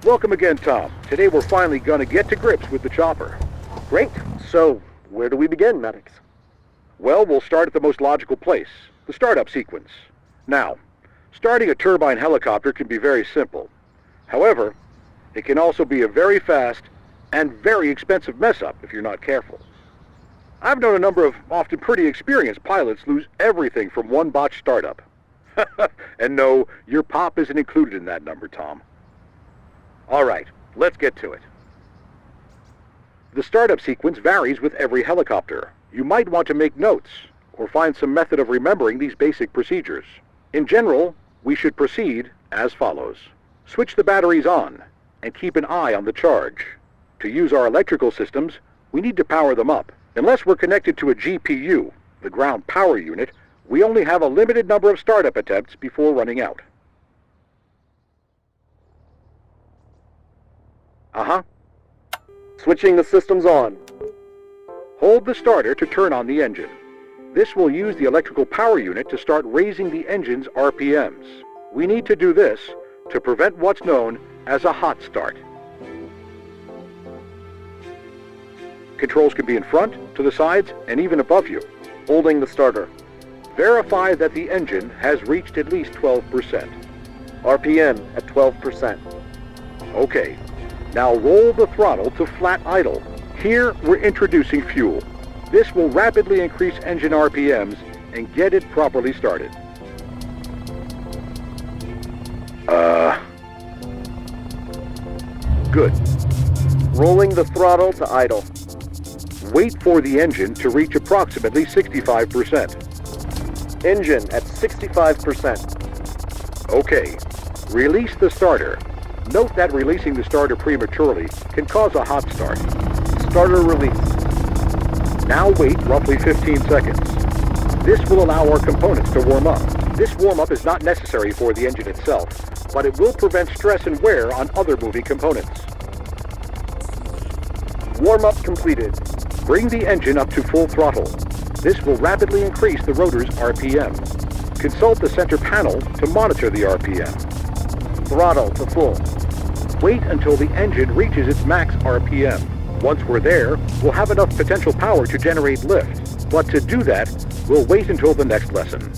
Welcome again, Tom. Today we're finally gonna get to grips with the chopper. Great. So, where do we begin, Maddox? Well, we'll start at the most logical place, the startup sequence. Now, starting a turbine helicopter can be very simple. However, it can also be a very fast and very expensive mess-up if you're not careful. I've known a number of often pretty experienced pilots lose everything from one botched startup. And no, your pop isn't included in that number, Tom. All right, let's get to it. The startup sequence varies with every helicopter. You might want to make notes or find some method of remembering these basic procedures. In general, we should proceed as follows. Switch the batteries on and keep an eye on the charge. To use our electrical systems, we need to power them up. Unless we're connected to a GPU, the ground power unit, we only have a limited number of startup attempts before running out. Switching the systems on. Hold the starter to turn on the engine. This will use the electrical power unit to start raising the engine's RPMs. We need to do this to prevent what's known as a hot start. Controls can be in front, to the sides, and even above you. Holding the starter. Verify that the engine has reached at least 12%. RPM at 12%. Okay, now roll the throttle to flat idle. Here, we're introducing fuel. This will rapidly increase engine RPMs and get it properly started. Good. Rolling the throttle to idle. Wait for the engine to reach approximately 65%. Engine at 65%. Okay, release the starter. Note that releasing the starter prematurely can cause a hot start. Starter release. Now wait roughly 15 seconds. This will allow our components to warm up. This warm-up is not necessary for the engine itself, but it will prevent stress and wear on other moving components. Warm-up completed. Bring the engine up to full throttle. This will rapidly increase the rotor's RPM. Consult the center panel to monitor the RPM. Throttle to full. Wait until the engine reaches its max RPM. Once we're there, we'll have enough potential power to generate lift. But to do that, we'll wait until the next lesson.